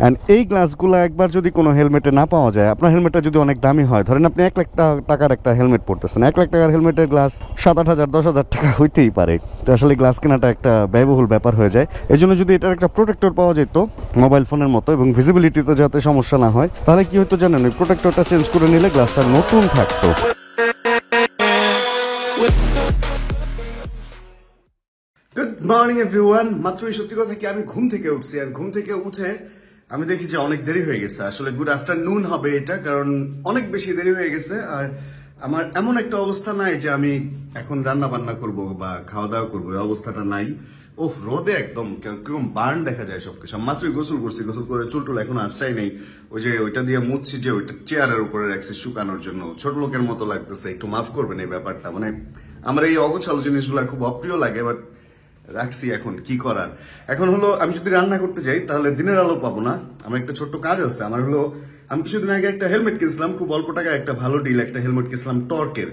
And এই গ্লাসগুলো একবার যদি কোনো হেলমেটে না পাওয়া যায়, আপনার হেলমেটটা যদি অনেক দামি হয়, ধরেন আপনি 1 লাখ টাকার একটা হেলমেট পড়তেছেন, 1 লাখ টাকার হেলমেটের গ্লাস 7-8 হাজার 10 হাজার টাকা হইতেই পারে। তো আসলে গ্লাস কেনাটা একটা ব্যয়বহুল ব্যাপার হয়ে যায়। এই জন্য যদি এটার একটা প্রোটেক্টর পাওয়া যেত মোবাইল ফোনের মতো এবং ভিজিবিলিটিতে যাতে সমস্যা না হয়, তাহলে কি হতো জানেন, ওই প্রোটেক্টরটা চেঞ্জ করে নিলে গ্লাসটা নতুন থাকতো। Good morning everyone. মাত্রই সত্যি কথা কি আমি ঘুম থেকে উঠছি, আর ঘুম থেকে উঠে আমি দেখি যে অনেক দেরি হয়ে গেছে। আসলে গুড আফটারনুন হবে এটা, কারণ অনেক বেশি দেরি হয়ে গেছে। আর আমার এমন একটা অবস্থা নাই যে আমি এখন রান্না বান্না করবো বা খাওয়া দাওয়া করবো, এই অবস্থাটা নাই। ওহ, রোদে একদম কিরকম বার্ন দেখা যায় সবকিছু। মাত্রই গোসল করছি, গোসল করে চুল টুল এখন আশ্রয় নেই। ওই যে ওইটা দিয়ে মুছছি, যে ওইটা চেয়ারের উপরে রাখছি শুকানোর জন্য। ছোট লোকের মতো লাগতেছে, একটু মাফ করবেন এই ব্যাপারটা। মানে আমার এই অগোছালো জিনিসগুলো খুব অপ্রিয় লাগে, বাট রাখছি, এখন কি করার। এখন হলো আমি যদি রান্না করতে যাই তাহলে দিনের আলো পাবো না। আমার একটা ছোট্ট কাজ আছে। আমার হলো, আমি কিছুদিন আগে একটা হেলমেট কিনছিলাম, খুব অল্প টাকায় একটা ভালো ডিল একটা হেলমেট কিনছিলাম টর্কের।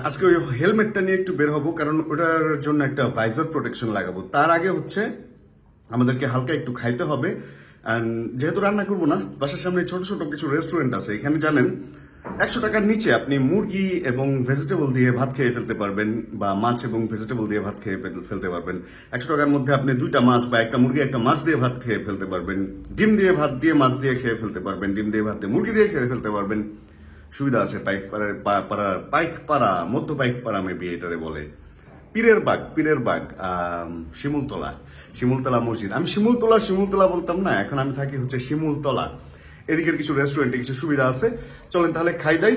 আজকে ওই হেলমেটটা নিয়ে একটু বের হবো, কারণ ওটার জন্য একটা ভাইজার প্রোটেকশন লাগাবো। তার আগে হচ্ছে আমাদেরকে হালকা একটু খাইতে হবে। যেহেতু রান্না করবো না, বাসার সামনে ছোট ছোট কিছু রেস্টুরেন্ট আছে, এখানে জানেন 100 টাকার নিচে আপনি মুরগি এবং ভেজিটেবল দিয়ে ভাত খেয়ে ফেলতে পারবেন, বা মাছ এবং ভেজিটেবল দিয়ে ভাত খেয়ে ফেলতে পারবেন। 100 টাকার মধ্যে আপনি 2টা মাছ বা একটা মুরগি একটা মাছ দিয়ে ভাত খেয়ে ফেলতে পারবেন। ডিম দিয়ে ভাত দিয়ে মাছ দিয়ে খেয়ে ফেলতে পারবেন, ডিম দিয়ে ভাত দিয়ে মুরগি দিয়ে খেয়ে ফেলতে পারবেন। সুবিধা আছে। পাইকপাড়া মধ্য পাইকপাড়া মেবি এটারে বলে। পীরের বাগ শিমুলতলা মসজিদ। আমি শিমুলতলা বলতাম না, এখন আমি থাকি হচ্ছে শিমুলতলা। এদিকের কিছু রেস্টুরেন্টে কিছু সুবিধা আছে। চলেন তাহলে খাই দাই,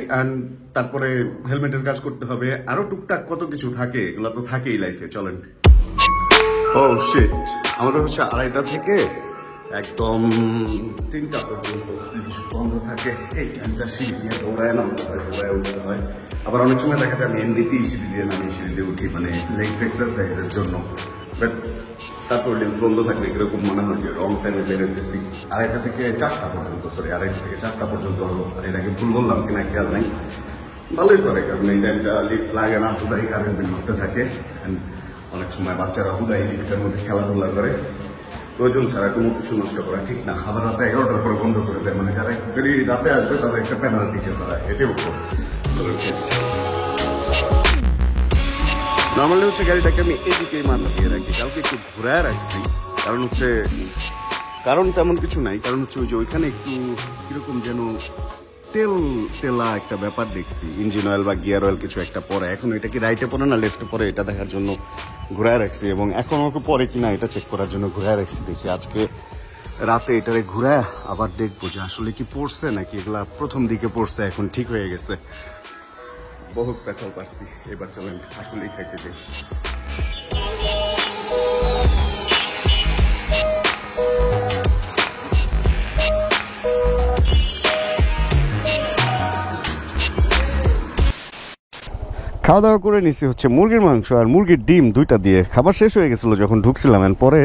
তারপরে হেলমেটের কাজ করতে হবে, আরো টুকটাক কত কিছু থাকে, এগুলো তো থাকেই লাইফে। চলেন। ও শিট, আমাদের হচ্ছে 2:30 থেকে একদম 3টা পর্যন্ত বন্ধ থাকে। এই টাইমটা সিঁড়ি দিয়ে দৌড়ায় নামতে হয়, দৌড়ায় উঠতে হয়। আবার অনেক সময় দেখা যায় আমি এমনিতেই সিঁড়ি দিয়ে নামি, সিঁড়ি দিয়ে উঠি, মানে লেগস এক্সারসাইজের জন্য। বাট তারপর বন্ধ থাকলে কিরকম মনে হয় যে রং টাইমে বেরোতেছি। 2:30 থেকে 4টা পর্যন্ত, সরি 2:30 থেকে 4টা পর্যন্ত হলো। আর এর আগে ভুল বললাম কিনা খেয়াল নাই। ভালোই করে, কারণ এই টাইমটা লিফট লাগে না, হুদাই কারেন্ট বিল করতে থাকে। অনেক সময় বাচ্চারা হুদাই লিফটের মধ্যে খেলাধুলা করে, প্রয়োজন ছাড়া কোনো কিছু নষ্ট করা ঠিক না। আবার রাতে 11টার পরে বন্ধ করে দেয়, মানে যারা যদি রাতে আসবে তাদের একটা পেনাল্টি কেস হয়। এটাও নর্মালি হচ্ছে গাড়িটাকে আমি এদিকেই মাথা দিয়ে রাখি, কাউকে একটু ঘুরায় রাখছি। কারণ তেমন কিছু নাই, কারণ হচ্ছে ওই যে ওইখানে একটু কিরকম যেন তেলা একটা ব্যাপার দেখছি, ইঞ্জিন অয়েল বা গিয়ার অয়েল কিছু একটা পরে। এখন এটা কি রাইটে পরে না লেফটে পরে এটা দেখার জন্য ঘুরায় রাখছি, এবং এখন ওকে পরে কিনা এটা চেক করার জন্য ঘুরায় রাখছি। দেখি আজকে রাতে এটারে ঘুরায় আবার দেখবো যে আসলে কি পড়ছে নাকি এগুলা প্রথম দিকে পড়ছে, এখন ঠিক হয়ে গেছে। বহুত পেছাল পারছি, এবার চলেন আসলেই খাইতে যাই। খাওয়া দাওয়া করে নিছি হচ্ছে মুরগির মাংস আর মুরগির ডিম 2টা দিয়ে। খাবার শেষ হয়ে গেছিলো যখন ঢুকছিলাম, পরে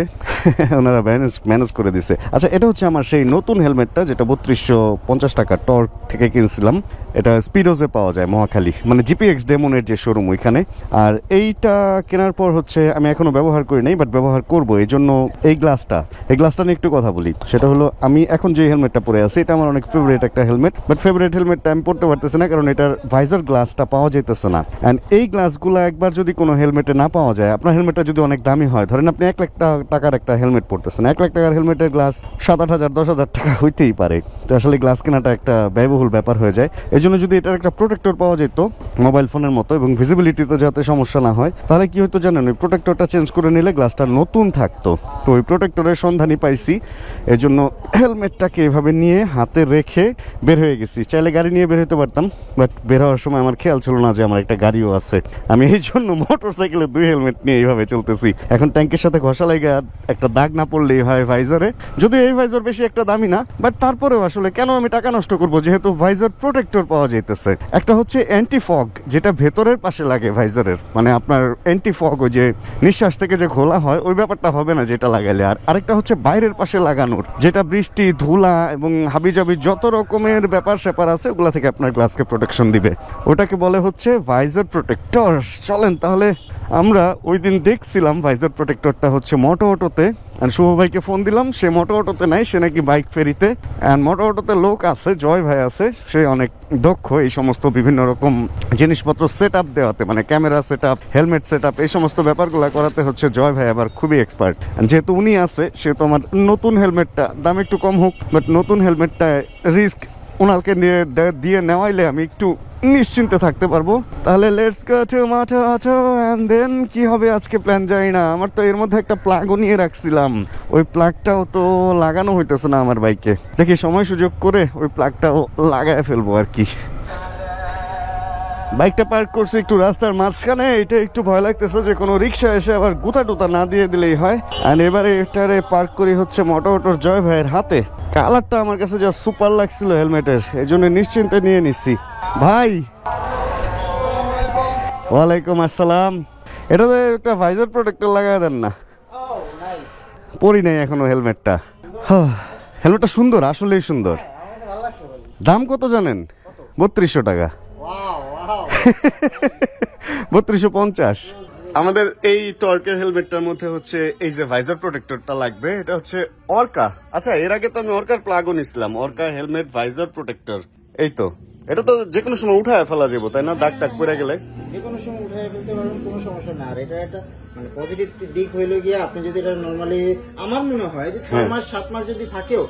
ওনারা ম্যানেজ করে দিছে। আচ্ছা, এটা হচ্ছে আমার সেই নতুন হেলমেটটা, যেটা 3250 টাকা টর্ক থেকে কিনছিলাম। এটা স্পিডোজে পাওয়া যায় মহাখালী, মানে জিপিএক্স ডেমনের যে শোরুম ওইখানে। আর এইটা কেনার পর হচ্ছে আমি এখনো ব্যবহার করি নাই, বাট ব্যবহার করবো। এই জন্য এই গ্লাসটা নিয়ে একটু কথা বলি। সেটা হলো, আমি এখন যে হেলমেটটা পরে আছি এটা আমার অনেক ফেভারিট একটা হেলমেট, বাট ফেভারিট হেলমেটটা আমি পড়তে পারতেছি না, কারণ এটার ভাইজার গ্লাসটা পাওয়া যেতেছে না। অ্যান্ড এই গ্লাসগুলো একবার যদি কোনো হেলমেটে না পাওয়া যায়, আপনার হেলমেটটা যদি অনেক দামি হয়, ধরেন আপনি 1 লাখ টাকার একটা হেলমেট পড়তেছেন, 1 লাখ টাকার হেলমেটের গ্লাস 7-8 হাজার 10 হাজার টাকা হইতেই পারে। তো আসলে গ্লাস কেনাটা একটা ব্যয়বহুল ব্যাপার হয়ে যায়। এই জন্য যদি এটার একটা প্রোটেক্টর পাওয়া যেত মোবাইল ফোনের মতো এবং ভিজিবিলিটিতে যাতে সমস্যা না হয়, তাহলে কি হতো জানেন, ওই প্রোটেক্টরটা চেঞ্জ করে নিলে গ্লাসটা নতুন থাকতো। তো ওই প্রোটেক্টরের সন্ধানই পাইছি, এই জন্য হেলমেটটাকে এভাবে নিয়ে হাতে রেখে বের হয়ে গেছি। চাইলে গাড়ি নিয়ে বের হতে পারতাম, বাট বের হওয়ার সময় আমার খেয়াল ছিল না যে আমার একটা গাড়িও আছে। আমি এই জন্য মোটর সাইকেলে 2 হেলমেট নিয়ে এইভাবে চলতেছি। এখন ট্যাঙ্কের সাথে ঘষা লাগে, একটা দাগ না পড়লেই হয় ভাইজারে। যদি এই ভাইজার বেশি একটা দামি না, বাট তারপরেও আসলে কেন আমি টাকা নষ্ট করবো, যেহেতু ভাইজার প্রোটেক্টর পাওয়া যাইতেছে। একটা হচ্ছে অ্যান্টি ফগ, যেটা ভেতরের পাশে লাগে ভাইজারের, মানে আপনার অ্যান্টি ফগ, ওই যে নিঃশ্বাস থেকে যে ঘোলা হয় ওই ব্যাপারটা হবে না যেটা লাগাইলে। আর আরেকটা হচ্ছে বাইরের পাশে লাগানোর, যেটা বৃষ্টি ধুলা এবং হাবিজাবি যত রকমের ব্যাপার স্যাপার আছে ওগুলা থেকে আপনার গ্লাসকে প্রোটেকশন দিবে। ওটাকে বলে হচ্ছে ভাইজার প্রোটেক্টর। চলেন তাহলে, আমরা ওই দিন দেখছিলাম ভাইজার প্রোটেক্টরটা হচ্ছে মোটো অটোতে আসবে। শুভ ভাইকে ফোন দিলাম, সে মোটো অটোতে নাই, সে নাকি বাইক ফেরিতে। মোটো অটোতে লোক আছে, জয় ভাই আছে, সে অনেক দক্ষ এই সমস্ত বিভিন্ন রকম জিনিসপত্র সেট আপ দেওয়াতে, মানে camera set up, helmet set up, এই সমস্ত ব্যাপারগুলো করাতে হচ্ছে জয় ভাই আবার খুবই এক্সপার্ট। যেহেতু উনি আছে, সেহেতু আমার নতুন হেলমেটটা দাম একটু কম হোক, বাট নতুন হেলমেটটা রিস্ক ওনাকে দিয়ে নেওয়াইলে আমি একটু নিশ্চিন্তে থাকতে পারবো। তাহলে let's go to moto auto and then কি হবে আজকে প্ল্যান জানি না। আমার তো এর মধ্যে একটা প্লাগও নিয়ে রাখছিলাম, ওই প্লাগটাও তো লাগানো হইতেছে না আমার বাইকে। দেখি সময় সুযোগ করে ওই প্লাগটাও লাগায় ফেলবো আর কি। বাইকটা পার্ক করছি একটু রাস্তার মাঝখানে, এটা একটু ভয় লাগতেছে যে কোনো রিক্সা এসে আবার গুতা টুতা না দিয়ে দিলেই হয়। আর এবারে এটারে পার্ক করি হচ্ছে মোটো অটোর জয় ভাইয়ের হাতে। কালারটা আমার কাছে যা সুপার লাগছিল হেলমেটের, এই জন্য নিশ্চিন্তে নিয়ে নিচ্ছি। ভাই ওয়ালাইকুম আসসালাম, এটাতে একটা ভাইজার প্রোটেক্টর লাগাই দেন না? পরি নাই এখনো হেলমেটটা। হেলমেটটা সুন্দর, আসলেই সুন্দর। দাম কত জানেন? 3200 টাকা। 3250। আমাদের এই টর্কের হেলমেটটার মধ্যে হচ্ছে এই যে ভাইজার প্রোটেক্টরটা লাগবে, এটা হচ্ছে অর্কা। আচ্ছা, এর আগে তো আমি অর্কার প্লাগও নিছিলাম, অর্কা হেলমেট ভাইজার প্রোটেক্টর। এই তো, এটা তো যে কোনো সময় উঠায় ফেলা যাবো তাই না? দাগ টাগ পড়ে গেলে যে কোনো সময় উঠায় ফেলতে পারবেন, কোনো সমস্যা না। আর এটা একটা মানে পজিটিভ দিক হইলো গিয়ে, আপনি যদি এটা নর্মালি, আমার মনে হয় যে 6 মাস 7 মাস যদি থাকেও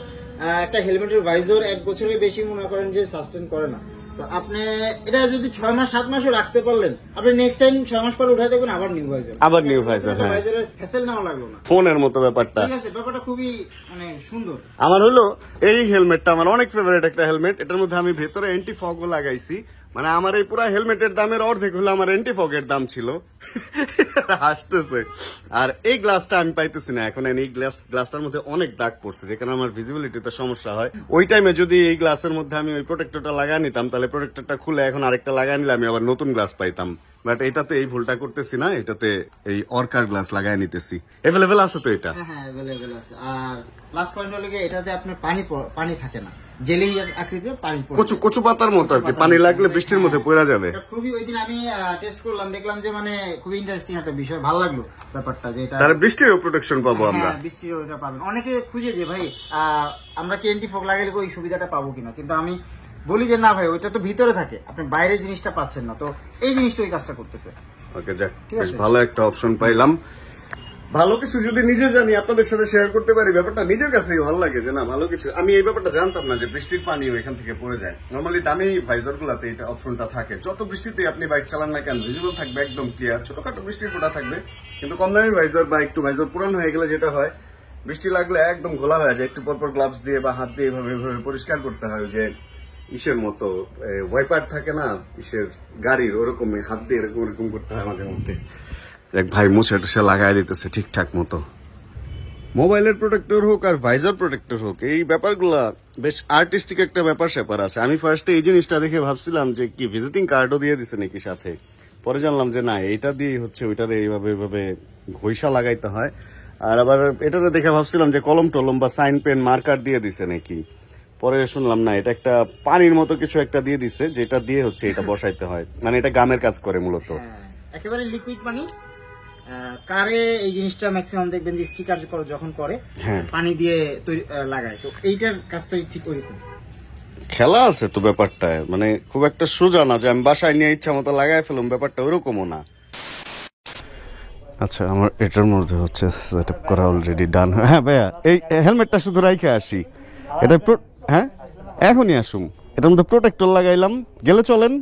একটা হেলমেটের ভাইজার 1 বছরের বেশি মনে করেন যে সাস্টেন করে না। তো আপনি এটা যদি 6 মাস 7 মাসও রাখতে পারলেন, আপনি নেক্সট টাইম 6 মাস পরে উঠাই দেবেন আবার নিউ ভাইজার, আবার নিউ ভাইজার। হ্যাঁ, ভাইজারের হ্যাসেল নেওয়া লাগলো না, ফোনের মতো ব্যাপারটা। ঠিক আছে, ব্যাপারটা খুবই মানে সুন্দর। আমার হলো এই হেলমেটটা আমার অনেক ফেভারিট একটা হেলমেট। এটার মধ্যে আমি ভেতরে অ্যান্টি ফগও লাগাইছি, মানে আমার এই পুরো হেলমেটের দামের অর্ধেক হলো আমার অ্যান্টি ফগের দাম ছিল। হাসতেছে। আর এই গ্লাসটা আমি পাইতেছি না এখন, এই গ্লাসটার মধ্যে অনেক দাগ পড়ছে, যেখানে আমার ভিজিবিলিটিতে সমস্যা হয়। ওই টাইমে যদি এই গ্লাসের মধ্যে আমি ওই প্রোটেক্টরটা লাগাই নিতাম, তাহলে প্রোটেক্টরটা খুলে এখন আরেকটা লাগাই নিলে আমি আবার নতুন গ্লাস পাইতাম। বাট এটাতে এই ভুলটা করতেছি না, এটাতে এই অর্কার গ্লাস লাগাই নিতেছি। অ্যাভেলেবেল আছে তো এটা? হ্যাঁ, অ্যাভেলেবেল আছে। আর প্লাস পয়েন্ট হলো গিয়ে এটাতে আপনার পানি থাকে না, জেলি আকৃতিতে পানি পড়ে, কচু পাতার মতো আর কি। পানি লাগলে বৃষ্টির মধ্যে পড়া যাবে। খুবই, ওই দিন আমি টেস্ট করলাম, দেখলাম যে মানে খুবই ইন্টারেস্টিং একটা বিষয়, ভালো লাগলো ব্যাপারটা যে এটা তাহলে বৃষ্টিরও প্রোটেকশন পাবো আমরা। বৃষ্টিরও এটা পাবেন। অনেকে খুঁজে যে ভাই আমরা কি অ্যান্টি ফগ লাগাইলে ওই সুবিধাটা পাবো কিনা, কিন্তু আমি বলি যে না ভাই, ওইটা তো ভিতরে থাকে, আপনি বাইরে জিনিসটা পাচ্ছেন না। তো এই জিনিসটা ওই কাজটা করতেছে। ওকে, যাক, বেশ ভালো একটা অপশন পাইলাম। ভালো কিছু যদি নিজে জানি আপনাদের সাথে শেয়ার করতে পারি, ব্যাপারটা নিজের কাছেই ভালো লাগে যে না ভালো কিছু। আমি এই ব্যাপারটা জানতাম না যে বৃষ্টির পানি এখান থেকে পড়ে যায়। নর্মালি দামি ভাইজার গুলাতে এটা অপশনটা থাকে, যত বৃষ্টিতে আপনি বাইক চালান না কেন ভিজিবল থাকবে, একদম ক্লিয়ার। ছোটখাটো বৃষ্টির ফোঁটা থাকবে, কিন্তু কম দামি ভাইজার বা একটু ভাইজার পুরানো হয়ে গেলে যেটা হয়, বৃষ্টি লাগলে একদম ঘোলা হয়ে যায়। একটু পরপর গ্লাভস দিয়ে বা হাত দিয়ে এভাবে পরিষ্কার করতে হয়, যে ইসের মতো ওয়াইপার থাকে না ইসের গাড়ির, ওরকম হাত দিয়ে এরকম করতে হয় মাঝে মধ্যে। এক ভাই মুছে টুসে লাগাই দিতেছে ঠিকঠাক মতো। মোবাইলের প্রোটেক্টর হোক আর ভাইজার প্রোটেক্টর হোক, এই ব্যাপারগুলা বেশ আর্টিস্টিক একটা ব্যাপার স্যাপার আছে। আমি ফার্স্টে এই জিনিসটা দেখে ভাবছিলাম যে কি ভিজিটিং কার্ডও দিয়ে দিছে নাকি সাথে, পরে জানলাম যে না, এইটা দিয়ে হচ্ছে ওইটারে এইভাবে ঘষা লাগাইতে হয়। আর আবার এটাতে দেখে ভাবছিলাম যে কলম টলম বা সাইন পেন মার্কার দিয়ে দিছে নাকি, পরে শুনলাম না, এটা একটা পানির মতো কিছু একটা দিয়ে দিছে, যেটা দিয়ে হচ্ছে এটা বসাইতে হয়। মানে এটা গামের কাজ করে মূলত, একেবারে লিকুইড পানি। কারে এই জিনিসটা ম্যাক্সিমাম দেখবেন যে স্টিকার যখন করে পানি দিয়ে লাগায়, তো এইটার কাজটাই ঠিক ওইরকম। খেলা আছে তো ব্যাপারটায়, মানে খুব একটা সোজা না যে আমি বাসায় নিয়ে ইচ্ছা মতো লাগাই ফেলুম, ব্যাপারটা ওরকমও না। আচ্ছা, আমার এটার মধ্যে হচ্ছে সেটআপ করা অলরেডি ডান। হ্যাঁ ভাইয়া, এই হেলমেটটা শুধু রাইখে আসি, এটা হ্যাঁ এখনই আসুন। এটার মধ্যে প্রোটেক্টর লাগাইলাম, গেলে চলেন।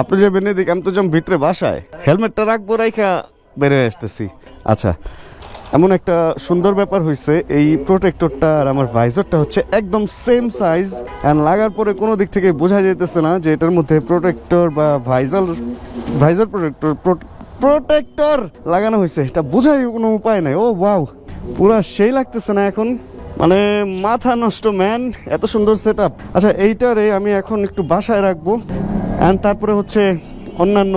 আপনি যাবেন এদিক, আমি তো যাম ভিতরে বাসায়। হেলমেটটা রাখবো, রাইখা বের হয়ে আসতেছি। আচ্ছা, এমন একটা সুন্দর ব্যাপার হয়েছে, এই প্রোটেক্টরটা আর আমার ভাইজারটা হচ্ছে একদম সেম সাইজ, এন্ড লাগার পরে কোনো দিক থেকে বোঝা যেতেছে না যে এটার মধ্যে প্রোটেক্টর বা ভাইজার প্রোটেক্টর লাগানো হয়েছে। এটা বোঝার কোনো উপায় নাই। ও ওয়াও, পুরা সেই লাগতেছে না এখন, মানে মাথা নষ্ট ম্যান, এত সুন্দর সেট আপ। আচ্ছা, এইটারে আমি এখন একটু বাসায় রাখবো, অ্যান্ড তারপরে হচ্ছে অন্যান্য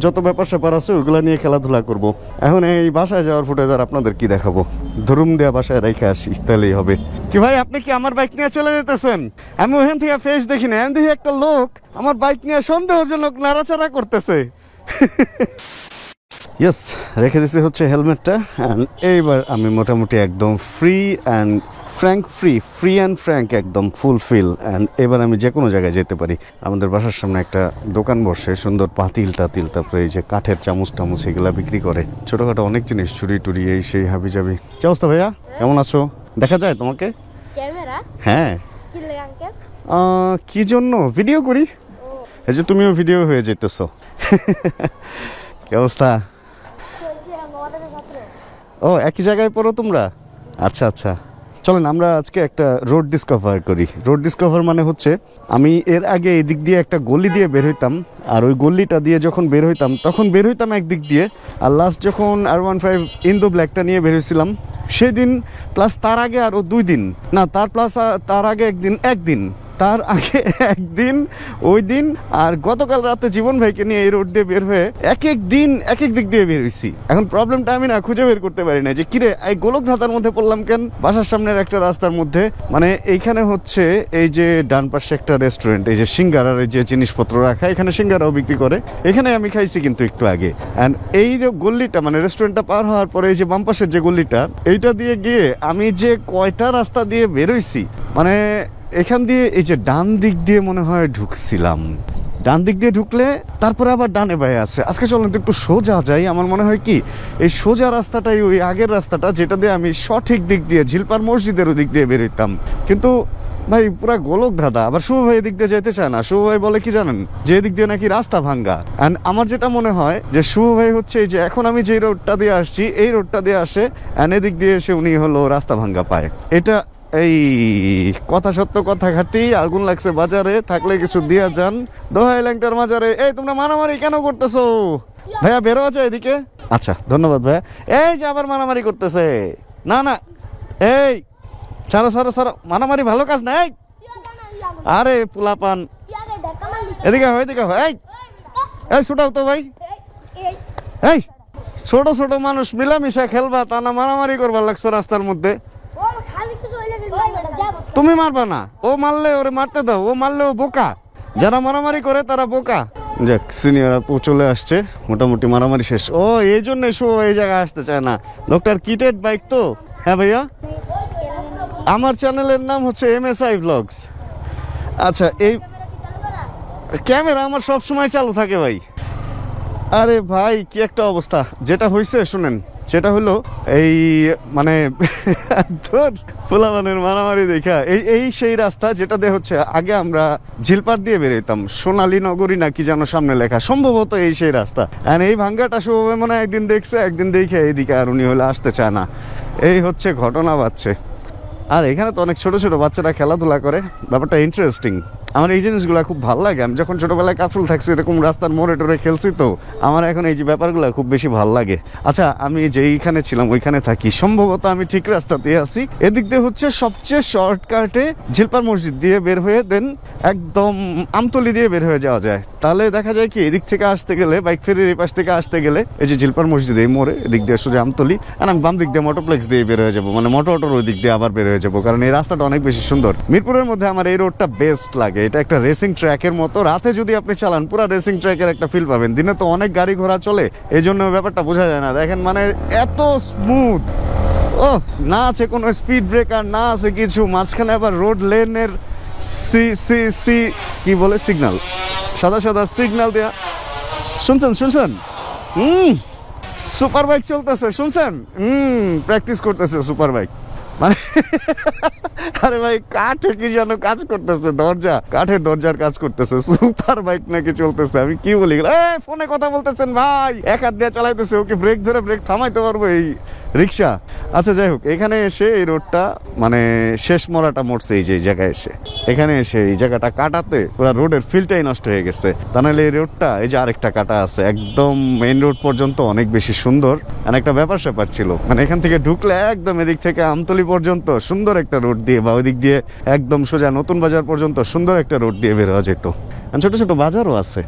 যত ব্যাপার স্যাপার আছে ওইগুলো নিয়ে খেলাধুলা করব। এখন এই বাসায় যাওয়ার ফুটেজ আর আপনাদের কি দেখাবো, ধরুম দেয়া বাসায় রেখে আসি, তাহলেই হবে। কি ভাই, আপনি কি আমার বাইক নিয়ে চলে যেতেছেন? আমি ওখান থেকে ফেস দেখি না, আমি দেখি একটা লোক আমার বাইক নিয়ে সন্দেহজনক নাড়াচাড়া করতেছে। ইয়েস, রেখে দিছি হচ্ছে হেলমেটটা। অ্যান্ড এইবার আমি মোটামুটি একদম ফ্রি অ্যান্ড ফ্র্যাঙ্ক একদম ফুলফিল। অ্যান্ড এবার আমি যে কোনো জায়গায় যেতে পারি। আমাদের বাসার সামনে একটা দোকান বসে, সুন্দর পাতিল টাতিল, তারপরে এই যে কাঠের চামচ টামচ এগুলা বিক্রি করে, ছোটখাটো অনেক জিনিস, চুরি টুরি এই সেই হাবি যাবি। কি অবস্থা ভাইয়া, কেমন আছো? দেখা যায় তোমাকে? ক্যামেরা হ্যাঁ। কি লাগে আঙ্কেল? কি জন্য ভিডিও করি? এই যে তুমিও ভিডিও হয়ে যেতেছো। কি অবস্থা? ও, একই জায়গায় পড়ো তোমরা? আচ্ছা আচ্ছা, চলেন আমরা আজকে একটা রোড ডিসকভার করি। রোড ডিসকভার মানে হচ্ছে, আমি এর আগে এই দিক দিয়ে একটা গলি দিয়ে বের হইতাম, আর ওই গলিটা দিয়ে যখন বের হইতাম তখন বের হইতাম একদিক দিয়ে, আর লাস্ট যখন R15 ইন্দো ব্ল্যাকটা নিয়ে বের হয়েছিলাম সেদিন, প্লাস তার আগে আরও 2 দিন, না তার প্লাস তার আগে একদিন তার আগে একদিন, ওই দিন, আর গতকাল রাতে জীবন ভাইকে নিয়ে এই রোড দিয়ে বের হয়ে এক এক দিক দিয়ে বের হয়েছি। এখন প্রবলেমটা আমি না খুঁজে বের করতে পারি না যে কিরে এই গোলক ধাঁধার মধ্যে পড়লাম কেন, বাসার সামনের একটা রাস্তার মধ্যে। মানে এইখানে হচ্ছে এই যে ডান পাশে একটা রেস্টুরেন্ট, এই যে সিঙ্গারার যে জিনিসপত্র রাখা, এখানে সিঙ্গারাও বিক্রি করে, এখানে আমি খাইছি কিন্তু একটু আগে। অ্যান্ড এই যে গল্লিটা, মানে রেস্টুরেন্টটা পার হওয়ার পরে এই যে বাম পাশের যে গল্লিটা, এইটা দিয়ে গিয়ে আমি যে কয়টা রাস্তা দিয়ে বেরোইছি, মানে এখান দিয়ে এই যে ডান দিক দিয়ে মনে হয় ঢুকছিলাম, ডান দিক দিয়ে ঢুকলে তারপরে আবার ডানে বায়ে আছে। আজকে চলেন তো একটু সোজা যাই। আমার মনে হয় কি এই সোজা রাস্তাটাই ওই আগের রাস্তাটা, যেটা দিয়ে আমি সঠিক দিক দিয়ে ঝিলপার মসজিদের ওদিক দিয়ে বেরোইতাম। কিন্তু ভাই পুরা গোলক ধাঁধা। আবার শুভ ভাই এদিক দিয়ে যেতে চায় না। শুভ ভাই বলে কি জানেন, যে এদিক দিয়ে নাকি রাস্তা ভাঙ্গা। অ্যান্ড আমার যেটা মনে হয় যে শুভ ভাই হচ্ছে এই যে এখন আমি যে রোডটা দিয়ে আসছি এই রোডটা দিয়ে আসে, অ্যান্ড এদিক দিয়ে এসে উনি হলো রাস্তা ভাঙ্গা পায়। এটা এই কথা সত্য কথা খাটি, আগুন লাগছে বাজারে, থাকলে কিছু দিয়া যান, দোহাই ল্যাংটার মাজারে। এই তোমরা মারামারি কেন করতেছো? ভাইয়া বেরো আছে এদিকে। আচ্ছা ধন্যবাদ ভাইয়া। এই যে আবার মারামারি করতেছে, না না এই ছাড়ো ছাড়ো ছাড়ো, মারামারি ভালো কাজ নাই। আরে পোলাপান এদিকে হয়, এদিকে হয়। এই ছুটাও তো ভাই। এই ছোট ছোট মানুষ মিলামিশা খেলবা, তা না মারামারি করবার লাগছো রাস্তার মধ্যে। তুমি মারবা না, ও মারলে ওরে মারতে দাও, ও মারলে ও বোকা, যারা মারামারি করে তারা বোকা। যাক, সিনিয়র আপু চলে আসছে, মোটামুটি মারামারি শেষ। ও এই জন্য এই জায়গায় আসতে চায় না, লোকটার কিটেড বাইক তো। হ্যাঁ ভাইয়া, আমার চ্যানেলের নাম হচ্ছে MSI Vlogs। আচ্ছা, এই ক্যামেরা আমার সব সময় চালু থাকে ভাই। আরে ভাই কি একটা অবস্থা। যেটা হয়েছে শুনেন, সেটা হলো এই মানে ফুলাবানের মারামারি দেখা এই সেই রাস্তা যেটা দিয়ে হচ্ছে আগে আমরা ঝিলপার দিয়ে বেরোতাম, সোনালী নগরী নাকি যেন সামনে লেখা, সম্ভবত এই সেই রাস্তা। আর এই ভাঙ্গাটা শুভভাবে মনে হয় একদিন দেখছে, একদিন দেখে এইদিকে আর উনি হলে আসতে চায় না। এই হচ্ছে ঘটনা বাড়ছে। আর এখানে তো অনেক ছোট ছোট বাচ্চারা খেলাধুলা করে, ব্যাপারটা ইন্টারেস্টিং। আমার এই জিনিসগুলো খুব ভালো লাগে। আমি যখন ছোটবেলায় কাফরুল থাকছি এরকম রাস্তার মোড়ে টোরে খেলছি, তো আমার এখন এই যে ব্যাপারগুলো খুব বেশি ভালো লাগে। আচ্ছা, আমি যেইখানে ছিলাম ওইখানে থাকি, সম্ভবত আমি ঠিক রাস্তাতে আছি। এদিক দিয়ে হচ্ছে সবচেয়ে শর্টকাটে ঝিলপার মসজিদ দিয়ে বের হয়ে দেন একদম আমতলি দিয়ে বের হয়ে যাওয়া যায়। তাহলে দেখা যায় কি এদিক থেকে আসতে গেলে, বাইক ফেরির এই পাশ থেকে আসতে গেলে এই যে ঝিলপার মসজিদ এই মোড়ে এদিক দিয়ে সোজা আমতলি, আর আমি বাম দিক দিয়ে মোটরপ্লেক্স দিয়ে বের হয়ে যাবো, মানে মোটর ওই দিক দিয়ে আবার বের হয়ে যাবো, কারণ এই রাস্তাটা অনেক বেশি সুন্দর। মিরপুরের মধ্যে আমার এই রোডটা বেস্ট লাগে। এটা একটা রেসিং ট্র্যাকের মতো, রাতে যদি আপনি চালান পুরো রেসিং ট্র্যাকের একটা ফিল পাবেন। দিনে তো অনেক গাড়ি ঘোড়া চলে, এই জন্য ব্যাপারটা বোঝা যায় না। দেখেন মানে এত স্মুথ, ও না আছে কোনো স্পিড ব্রেকার, না আছে কিছু, মাঝখানে আবার রোড লেনের সি কি বলে সিগন্যাল, সাদা সাদা সিগন্যাল দেয়া। শুনছেন সুপার বাইক চলতেছে, শুনছেন? প্র্যাকটিস করতেছে সুপার বাইক, মানে আরে ভাই কাঠে কি যেন কাজ করতেছে, কাঠের দরজার কাজ করতেছে, সুপার বাইক নাকি চলতেছে। আমি কি বলি, ফোনে কথা বলতেছেন ভাই, এক হাত দিয়ে চালাইতেছে, ওকে ব্রেক ধরে ব্রেক থামাইতে পারবো এই রিক্সা। আচ্ছা যাই হোক, এখানে এসে এই রোডটা মানে শেষ মরাটা মরছে এই যে জায়গায় এসে, এখানে এসে এই জায়গাটা কাটাতে পুরো রোডের ফিলটাই নষ্ট হয়ে গেছে। তা নাহলে এই রোডটা এই যে আরেকটা কাটা আছে একদম মেইন রোড পর্যন্ত, অনেক বেশি সুন্দর। আর একটা ব্যাপার স্যাপার ছিল, মানে এখান থেকে ঢুকলে একদম এদিক থেকে আমতলি পর্যন্ত সুন্দর একটা রোড দিয়ে, বা ওই দিক দিয়ে একদম সোজা নতুন বাজার পর্যন্ত সুন্দর একটা রোড দিয়ে বের হওয়া যেত। ছোট ছোট বাজারও আছে,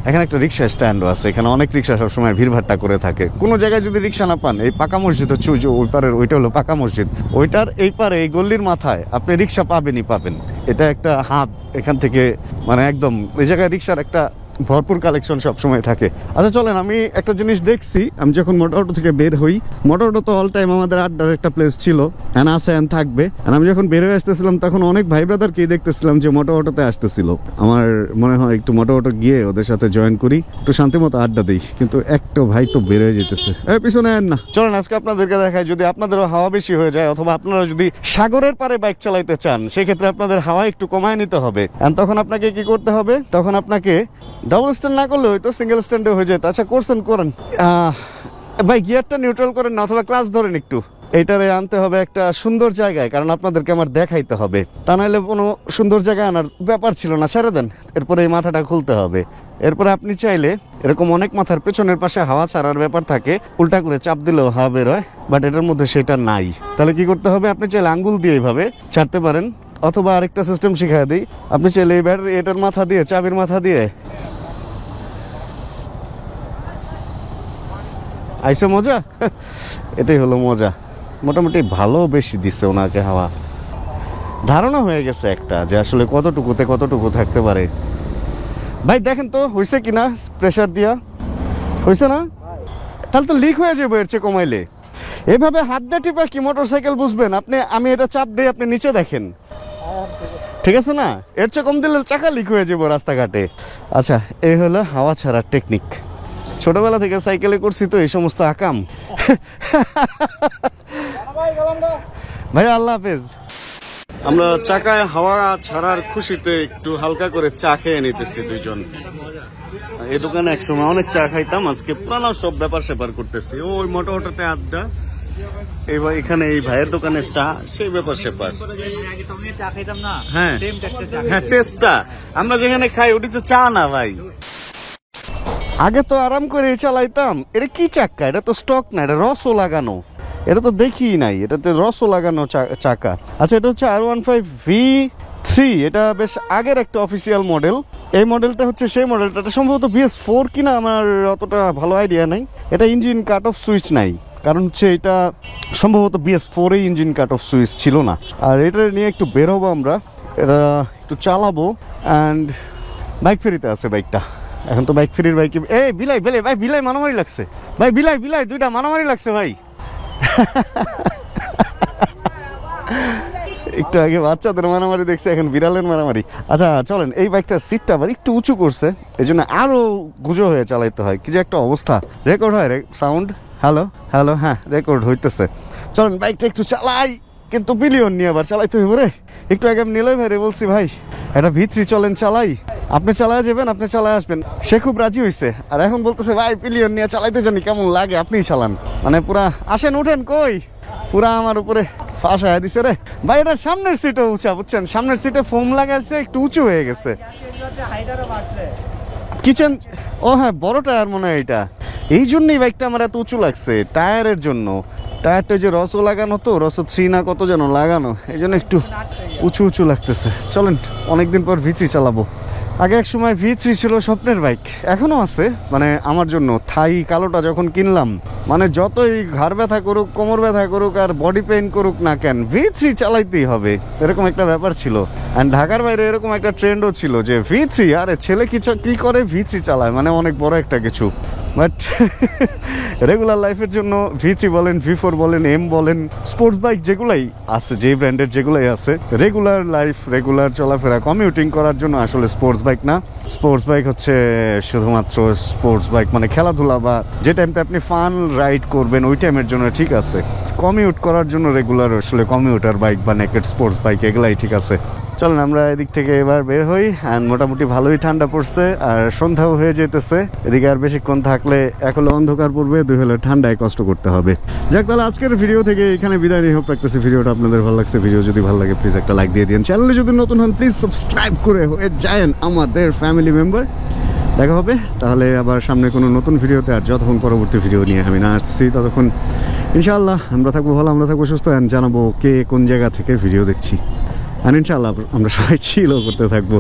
এখানে একটা রিক্সা স্ট্যান্ডও আছে, এখানে অনেক রিক্সা সবসময় ভিড়ভাট্টা করে থাকে। কোনো জায়গায় যদি রিক্সা না পান, এই পাকা মসজিদ হচ্ছে ওই পারের, ওইটা হলো পাকা মসজিদ, ওইটার এই পারে এই গল্লির মাথায় আপনি রিক্সা পাবেন। এটা একটা হাত এখান থেকে, মানে একদম এই জায়গায় রিক্সার একটা ভরপুর কালেকশন সবসময় থাকে। আচ্ছা চলেন, আমি একটা জিনিস দেখছি, আমি যখন মোটর অটো থেকে বের হই, মোটর অটো তো অল টাইম আমাদের আড্ডার একটা প্লেস ছিল, এন আছে এন থাকবে। আমি যখন বের হয়ে আসতেছিলাম তখন অনেক ভাই ব্রাদারকেই দেখতেছিলাম যে মোটর অটোতে আসতেছিল। আমার মনে হয় একটু মোটর অটো গিয়ে ওদের সাথে জয়েন করি, একটু শান্তি মতো আড্ডা দিই, কিন্তু একটা ভাই তো বের হয়ে যেতেছে। পিছনে আন না, চলেন আজকে আপনাদেরকে দেখাই, যদি আপনাদেরও হাওয়া বেশি হয়ে যায় অথবা আপনারা যদি সাগরের পারে বাইক চালাইতে চান, সেক্ষেত্রে আপনাদের হাওয়া একটু কমায় নিতে হবে। তখন আপনাকে কি করতে হবে? তখন আপনাকে ডাবল স্ট্যান্ড না করলে হয়তো সিঙ্গেল স্ট্যান্ডে হয়ে যেত। আচ্ছা করছেন, করেন ভাই, গিয়ারটা নিউট্রাল করেন না, অথবা ক্লাচ ধরেন একটু। এইটারে আনতে হবে একটা সুন্দর জায়গায়, কারণ আপনাদেরকে আমার দেখাইতে হবে, তা নাহলে কোনো সুন্দর জায়গায় আনার ব্যাপার ছিল না। ছেড়ে দেন, এরপরে এই মাথাটা খুলতে হবে। এরপরে আপনি চাইলে এরকম অনেক মাথার পেছনের পাশে হাওয়া ছাড়ার ব্যাপার থাকে, উল্টা করে চাপ দিলেও হাওয়া বের হয়, বাট এটার মধ্যে সেটা নাই। তাহলে কি করতে হবে? আপনি চাইলে আঙ্গুল দিয়ে এইভাবে ছাড়তে পারেন, অথবা আরেকটা সিস্টেম শিখাই দিই। আপনি চাইলে এবার এটার মাথা দিয়ে, চাবির মাথা দিয়ে আইসে মজা। এটাই হলো মজা। মোটামুটি ভালো বেশি দিচ্ছে ওনাকে হাওয়া, ধারণা হয়ে গেছে একটা যে আসলে কতটুকুতে কতটুকু থাকতে পারে। ভাই দেখেন তো হয়েছে কিনা, প্রেসার দিয়া হয়েছে না? তাহলে তো লিক হয়ে যাবে এর চেয়ে কমাইলে। এভাবে হাত দিয়ে টিপা কি মোটরসাইকেল বুঝবেন আপনি? আমি এটা চাপ দিয়ে আপনি নিচে দেখেন, ঠিক আছে না? এর চেয়ে কম দিলে চাকা লিক হয়ে যাবো রাস্তাঘাটে। আচ্ছা, এই হলো হাওয়া ছাড়ার টেকনিক। ছোটবেলা থেকে সাইকেলে করছি তো এই সমস্ত আকাম। ভাই আল্লাহ হাফেজ। আমরা চাকায় হাওয়া ছাড়ার খুশিতে একটু হালকা করে চা খেয়ে নিতেছি দুইজন। এই দোকানে একসময় অনেক চা খাইতাম, আজকে পুরানো সব ব্যাপার স্যাপার করতেছি। ওই মোটামুটি আড্ডা, এইবার এখানে এই ভাইয়ের দোকানে চা, সেই ব্যাপার স্যাপার। হ্যাঁ হ্যাঁ, টেস্টটা আমরা যেখানে খাই ওটি তো চা না ভাই। আগে তো আরাম করে চালাইতাম। এটা কি চাক্কা? এটা তো স্টক না, এটা রসও লাগানো। এটা তো দেখি নাই, এটাতে রসও লাগানো চাকা। আচ্ছা, এটা হচ্ছে R15V3। এটা বেশ আগের একটা অফিসিয়াল মডেল। এই মডেলটা হচ্ছে সেই মডেলটা, এটা সম্ভবত BS4 কিনা, আমার অতটা ভালো আইডিয়া নাই। এটা ইঞ্জিন কাট অফ সুইচ নাই, কারণ হচ্ছে এটা সম্ভবত BS4 এ ইঞ্জিন কাট অফ সুইচ ছিল না। আর এটা নিয়ে একটু বের হবো আমরা, এটা একটু চালাবো। অ্যান্ড বাইক ফেরিতে আছে বাইকটা এখন, তো বাইক ফেরির বাইকে এই বিলাই বেলে ভাই, বিলাই মারামারি লাগছে ভাই, বিলাই বিলাই দুইটা মারামারি লাগছে ভাই। একটু আগে বাচ্চাদের মারামারি দেখছে, এখন বিড়ালের মারামারি। আচ্ছা চলেন, এই বাইকটার সিটটা আবার একটু উঁচু করছে, এই জন্য আরো গুজো হয়ে চালাইতে হয়। কি যে একটা অবস্থা। রেকর্ড হয় সাউন্ড? হ্যালো হ্যালো, হ্যাঁ রেকর্ড হইতেছে। চলেন বাইকটা একটু চালাই, কিন্তু বিলিয়ন নিয়ে আবার চালাইতে হইব রে। একটু আগে আমি নিলয় ভাই বলছি, ভাই এটা V3 চলেন চালাই, আপনি চালায় যাবেন, আপনি চালায় আসবেন। সে খুব রাজি হয়েছে, আর এখন বলতেছে ভাই পিলিয়ন নিয়ে চালাইতে জানি কেমন লাগে, আপনিই চালান। মানে পুরা আসেন উঠেন কই, পুরা আমার উপরে ফাঁসা দিছে রে ভাই। এটা সামনের সিটও উঁচা, বুঝছেন? সামনের সিটে ফোম লাগাইছে, একটু উঁচু হয়ে গেছে। কিচেন, ও হ্যাঁ বড় টায়ার মনে হয় এটা, এই জন্যই বাইকটা আমার এত উঁচু লাগছে, টায়ারের জন্য। টায়ারটা যে রসও লাগানো, তো রস 3 না কত যেন লাগানো, এই জন্য একটু উঁচু উঁচু লাগতেছে। চলেন, অনেকদিন পর V3 চালাবো। আগে এক সময় V3 ছিল স্বপ্নের বাইক, এখনো আছে। মানে আমার জন্য থাই কালোটা যখন কিনলাম, মানে যতই ঘাড় ব্যথা করুক, কোমর ব্যথা করুক, আর বডি পেইন করুক না কেন, V3 চালাইতেই হবে, এরকম একটা ব্যাপার ছিল। অ্যান্ড ঢাকার বাইরে এরকম একটা ট্রেন্ডও ছিল যে V3, আরে ছেলে কি করে V3 চালায়, মানে অনেক বড় একটা কিছু। বাট রেগুলার লাইফের জন্য V3 বলেন, V4 বলেন, M বলেন, স্পোর্টস বাইক যেগুলাই আছে, যে ব্র্যান্ডের যেগুলাই আছে, রেগুলার লাইফ, রেগুলার চলাফেরা, কমিউটিং করার জন্য আসলে স্পোর্টস বাইক না। স্পোর্টস বাইক হচ্ছে শুধুমাত্র স্পোর্টস বাইক, মানে খেলাধুলা বা যে টাইমটা আপনি ফান রাইড করবেন ওই টাইমের জন্য ঠিক আছে। কমিউট করার জন্য রেগুলার আসলে কমিউটার বাইক বা নেকেড স্পোর্টস বাইক এগুলাই ঠিক আছে। চলেন আমরা এদিক থেকে এবার বের হই। অ্যান্ড মোটামুটি ভালোই ঠান্ডা পড়ছে, আর সন্ধ্যাও হয়ে যেতেছে। এদিকে আর বেশিক্ষণ থাকলে এক হলো অন্ধকার পড়বে, দুই হলো ঠান্ডায় কষ্ট করতে হবে। যাক, তাহলে আজকের ভিডিও থেকে এখানে বিদায় নিয়ে হোক রাখতেছি। ভিডিওটা আপনাদের ভালো লাগছে, ভিডিও যদি ভালো লাগে প্লিজ একটা লাইক দিয়ে দিন। চ্যানেলে যদি নতুন হন প্লিজ সাবস্ক্রাইব করে হয়ে যায়েন আমাদের ফ্যামিলি মেম্বার। দেখা হবে তাহলে আবার সামনে কোনো নতুন ভিডিওতে। আর যতক্ষণ পরবর্তী ভিডিও নিয়ে আমি না আসছি, ততক্ষণ ইনশাআল্লাহ আমরা থাকবো ভালো, আমরা থাকবো সুস্থ, অ্যান্ড জানাবো কে কোন জায়গা থেকে ভিডিও দেখছি। আর ইনশাআল্লাহ আমরা সবাই চিলও করতে থাকবো।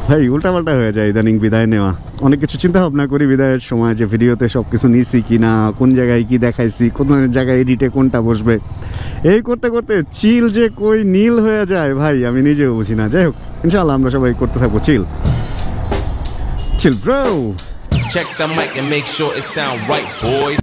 ভাই উল্টাপাল্টা হয়ে যায় ইদানিং বিদায় নেওয়া, অনেক কিছু চিন্তা ভাবনা করি বিদায়ের সময়, যে ভিডিওতে সব কিছু নিছি কি না, কোন জায়গায় কি দেখাইছি, কোন জায়গায় এডিটে কোনটা বসবে, এই করতে করতে চিল যে কই নীল হয়ে যায় ভাই আমি নিজেও বুঝি না। যাই হোক, ইনশাআল্লাহ আমরা সবাই করতে থাকবো চিল। Chill bro. Check the mic and make sure it sound right, boys.